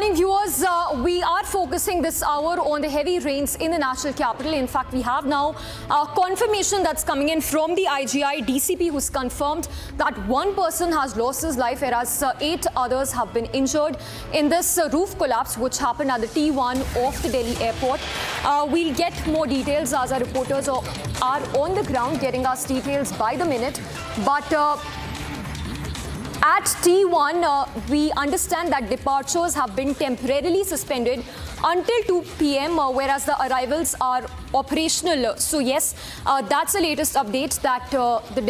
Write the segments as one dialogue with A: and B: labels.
A: morning, viewers. We are focusing this hour on the heavy rains in the national capital. In fact, we have now confirmation that's coming in from the IGI DCP, who's confirmed that one person has lost his life, whereas 8 others have been injured in this roof collapse, which happened at the T1 of the Delhi airport. We'll get more details as our reporters are on the ground, getting us details by the minute. But at T1, we understand that departures have been temporarily suspended until 2 p.m., whereas the arrivals are operational. So yes, that's the latest update, that the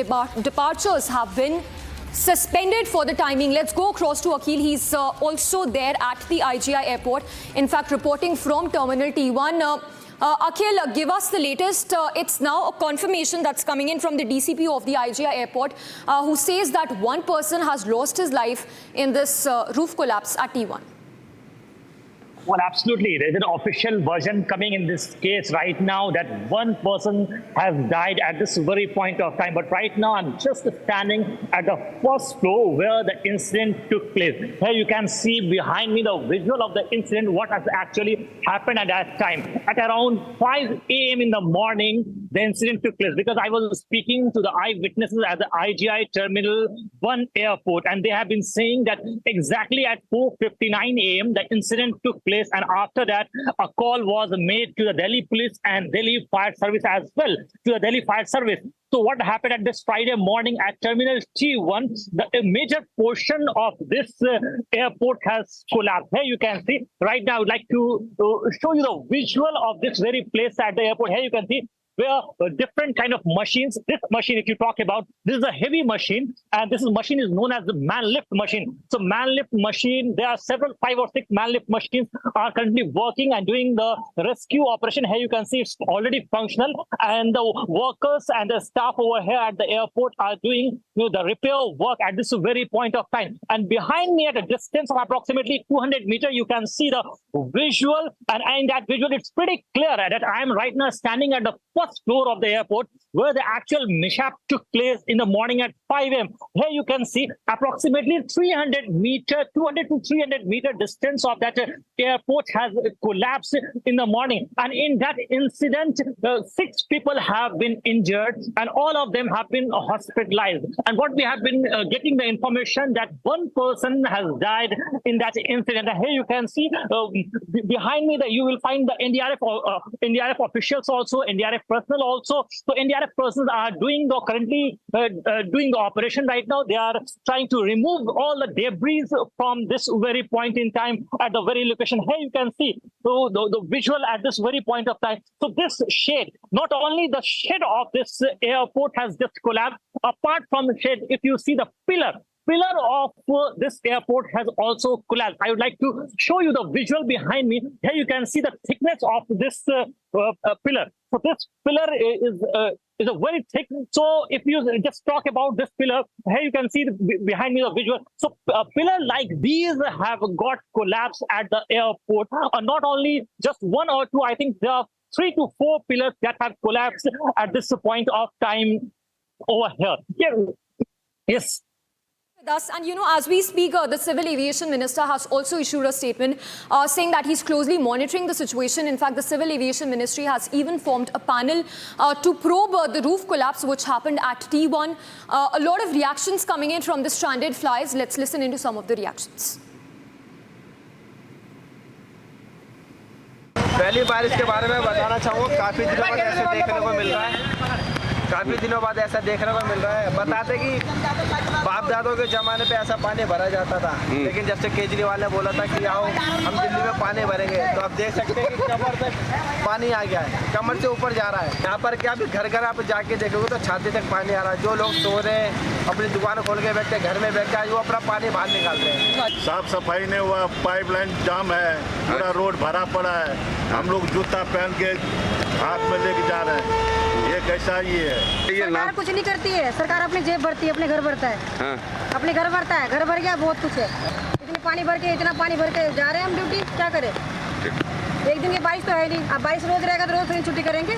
A: departures have been suspended for the timing. Let's go across to Akhil. He's also there at the IGI airport, in fact, reporting from Terminal T1. Akhil, give us the latest. It's now a confirmation that's coming in from the DCP of the IGI airport, who says that one person has lost his life in this roof collapse at T1.
B: Well, absolutely. There's an official version coming in this case right now that one person has died at this very point of time. But right now, I'm just standing at the first floor where the incident took place. Here you can see behind me the visual of the incident, what has actually happened at that time. At around 5 a.m. in the morning, the incident took place, because I was speaking to the eyewitnesses at the IGI Terminal 1 airport, and they have been saying that exactly at 4:59 a.m. the incident took place, and after that a call was made to the Delhi police and Delhi fire service as well, to the Delhi fire service. So what happened at this Friday morning at Terminal T1, a major portion of this airport has collapsed. Here you can see right now, I would like to show you the visual of this very place at the airport. Here you can see where different kind of machines. This machine, if you talk about, this is a heavy machine, and this machine is known as the man lift machine. So man lift machine, there are several, 5 or 6 man lift machines are currently working and doing the rescue operation. Here you can see it's already functional, and the workers and the staff over here at the airport are doing the repair work at this very point of time. And behind me, at a distance of approximately 200 meters, you can see the visual, and in that visual, it's pretty clear that I am right now standing at the first floor of the airport where the actual mishap took place in the morning at 5 a.m. Here you can see approximately 200 to 300 meter distance of that airport has collapsed in the morning. And in that incident, 6 people have been injured, and all of them have been hospitalized. And what we have been getting the information that one person has died in that incident. And here you can see behind me that you will find the NDRF officials also, NDRF personnel also. So NDRF persons are currently doing the operation right now. They are trying to remove all the debris from this very point in time at the very location. Here you can see the visual at this very point of time. So this shed, not only the shed of this airport has just collapsed, apart from the shed, if you see the pillar of this airport has also collapsed. I would like to show you the visual behind me. Here you can see the thickness of this pillar. So this pillar is a very thick. So if you just talk about this pillar, here you can see behind me the visual. So a pillar like these have got collapsed at the airport. Not only just 1 or 2, I think there are 3 to 4 pillars that have collapsed at this point of time over here. Yes.
A: And as we speak, the Civil Aviation Minister has also issued a statement saying that he's closely monitoring the situation. In fact, the Civil Aviation Ministry has even formed a panel to probe the roof collapse which happened at T1. A lot of reactions coming in from the stranded flyers. Let's listen into some of the reactions.
C: पहली बारिश के बारे में बताना चाहूँगा, काफ़ी दिनों बाद ऐसा देखने को मिल रहा है। काफ़ी दिनों बाद ऐसा देखने को मिल रहा है। बताते कि बाप दादों के ज़माने पे ऐसा पानी भरा जाता था, लेकिन जब से केजरीवाल ने बोला था कि आओ हम दिल्ली में पानी भरेंगे, तो आप देख सकते हैं कि कमर तक पानी आ गया है, कमर से ऊपर जा रहा है। यहाँ पर क्या भी घर घर आप जाके देखोगे तो छाती तक पानी आ रहा है। जो लोग सो रहे हैं, अपनी दुकान खोल के बैठते, घर में बैठते हैं, वो अपना पानी बाहर निकाल रहे हैं।
D: साफ सफाई नहीं हुआ, पाइपलाइन जाम है, पूरा रोड भरा पड़ा है। हम लोग जूता पहन के हाथ में लेके जा रहे हैं। ये कैसा ही है?
E: सरकार कुछ नहीं करती है। सरकार अपनी जेब भरती है, अपने घर भरता है। अपने घर भरता है, घर भर गया बहुत कुछ है। इतनी पानी भर के, इतना पानी भर के जा रहे हैं हम ड्यूटी, क्या करें? एक दिन की बारिश तो है नहीं। अब बारिश रोज रहेगा तो रोज कहीं छुट्टी करेंगे।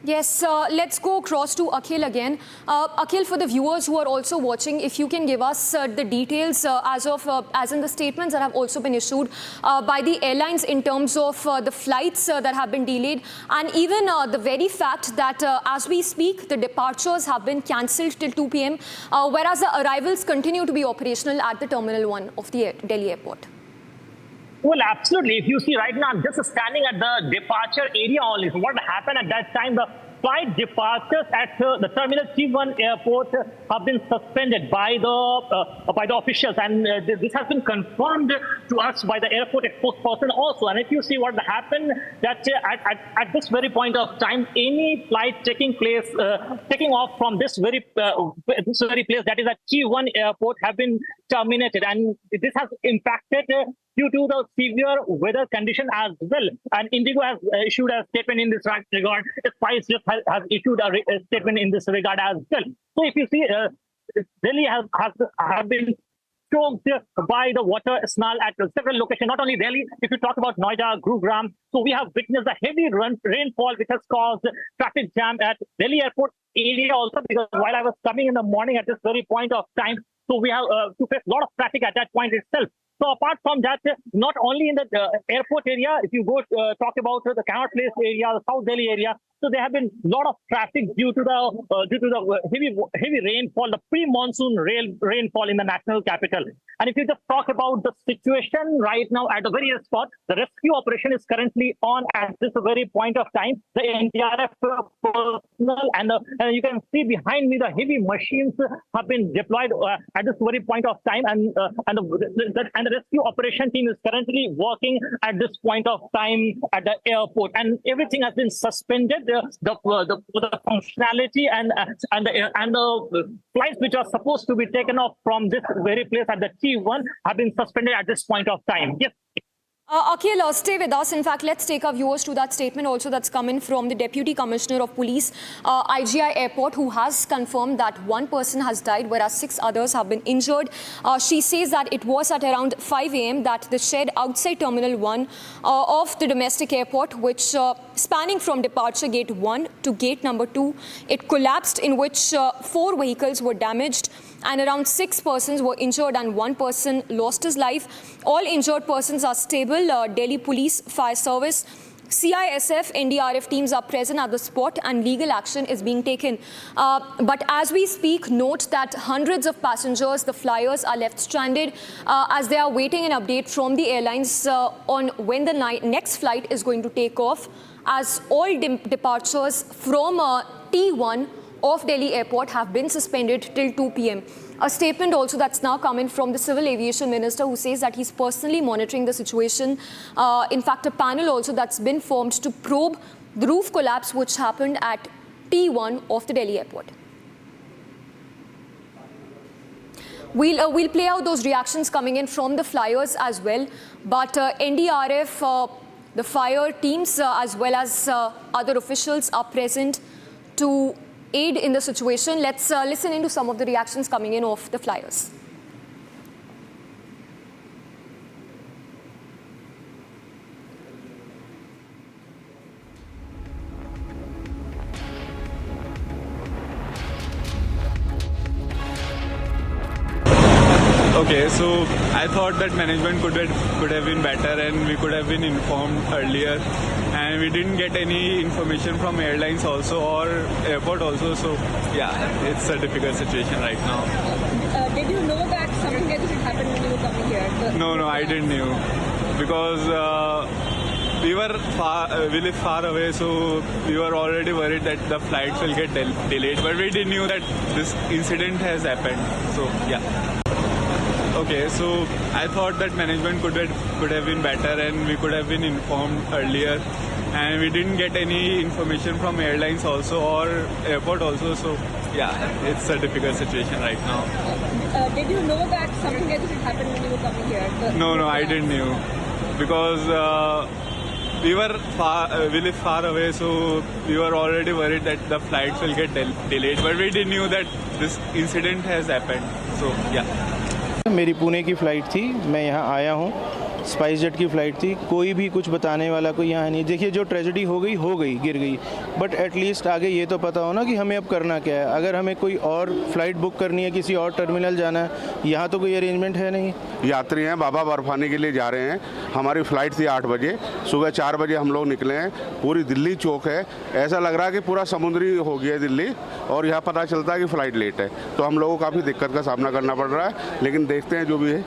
A: Yes, let's go across to Akhil again. Akhil, for the viewers who are also watching, if you can give us the details as in the statements that have also been issued by the airlines in terms of the flights that have been delayed, and even the very fact that as we speak, the departures have been cancelled till 2 p.m., whereas the arrivals continue to be operational at the Terminal 1 of the Delhi airport.
B: Well, absolutely. If you see right now, I'm just standing at the departure area only. So what happened at that time, the flight departures at the Terminal T1 airport have been suspended by the officials, and this has been confirmed to us by the airport spokesperson also. And if you see what happened, that at this very point of time, any flight taking off from this very place, that is at T1 airport, have been terminated, and this has impacted due to the severe weather condition as well. And Indigo has issued a statement in this regard. Spice has issued a statement in this regard as well. So if you see, Delhi have been choked by the water snarl at several locations, not only Delhi. If you talk about Noida, Gurugram, so we have witnessed a heavy rainfall which has caused traffic jam at Delhi airport area also, because while I was coming in the morning at this very point of time, so we have to face a lot of traffic at that point itself. So apart from that, not only in the airport area, if you go talk about the Connaught Place area, the South Delhi area, so there have been a lot of traffic due to the heavy rainfall, the pre-monsoon rainfall in the national capital. And if you just talk about the situation right now at the various spot, the rescue operation is currently on at this very point of time. The NDRF personnel and you can see behind me the heavy machines have been deployed at this very point of time, and the rescue operation team is currently working at this point of time at the airport, and everything has been suspended. The functionality and the flights which are supposed to be taken off from this very place at the T1 have been suspended at this point of time. Yes.
A: Akhil, stay with us. In fact, let's take our viewers to that statement also that's coming from the Deputy Commissioner of Police, IGI Airport, who has confirmed that one person has died, whereas 6 others have been injured. She says that it was at around 5 a.m. that the shed outside Terminal 1 of the domestic airport, which spanning from departure gate 1 to gate number 2, it collapsed, in which 4 vehicles were damaged, and around 6 persons were injured and 1 person lost his life. All injured persons are stable. Delhi Police, Fire Service, CISF, NDRF teams are present at the spot, and legal action is being taken. But as we speak, note that hundreds of passengers, the flyers, are left stranded as they are waiting an update from the airlines on when the next flight is going to take off, as all departures from T1 of Delhi airport have been suspended till 2 p.m. A statement also that's now coming from the Civil Aviation Minister, who says that he's personally monitoring the situation. In fact, a panel also that's been formed to probe the roof collapse which happened at T1 of the Delhi airport. We'll play out those reactions coming in from the flyers as well. But NDRF, the fire teams, as well as other officials are present to aid in the situation. Let's listen into some of the reactions coming in off the flyers.
F: Okay, so I thought that management could have been better, and we could have been informed earlier, and we didn't get any information from airlines also or airport also. So yeah, it's a difficult situation right now.
G: Did you know that something like this would happen when you were coming here?
F: No, I didn't know, because we live far away, so we were already worried that the flights will get delayed, but we didn't know that this incident has happened. So yeah. Okay, so I thought that management could have been better, and we could have been informed earlier, and we didn't get any information from airlines also or airport also. So yeah, it's a difficult situation right now.
G: Did you know that something like this would happen when you were coming here?
F: No, I didn't know, because we live far away, so we were already worried that the flights will get delayed, but we didn't know that this incident has happened. So yeah.
H: मेरी पुणे की flight थी, मैं यहाँ आया हूँ, spice jet की flight थी, कोई भी कुछ बताने वाला कोई यहाँ नहीं। देखिए जो ट्रेजेडी हो गई, गिर गई, बट एटलीस्ट आगे ये तो पता हो ना कि हमें अब करना क्या है। अगर हमें कोई और फ़्लाइट बुक करनी है, किसी और टर्मिनल जाना है, यहाँ तो कोई अरेंजमेंट है नहीं।
I: यात्री हैं, बाबा बर्फानी के लिए जा रहे हैं। हमारी फ़्लाइट थी 8 बजे, सुबह 4 बजे हम लोग निकले हैं। पूरी दिल्ली चौक है, ऐसा लग रहा है कि पूरा समुद्री हो गया है दिल्ली, और यहाँ पता चलता है कि फ़्लाइट लेट है। तो हम लोगों को काफ़ी दिक्कत का सामना करना पड़ रहा है, लेकिन देखते हैं जो भी है।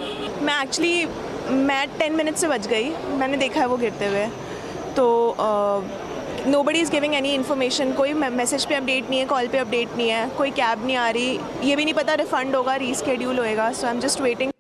J: मैं 10 मिनट से बच गई, मैंने देखा है वो गिरते हुए। तो nobody is giving any information, कोई मैसेज पे अपडेट नहीं है, कॉल पे अपडेट नहीं है, कोई कैब नहीं आ रही, ये भी नहीं पता रिफ़ंड होगा, रीस्केड्यूल होएगा। सो आई एम जस्ट वेटिंग।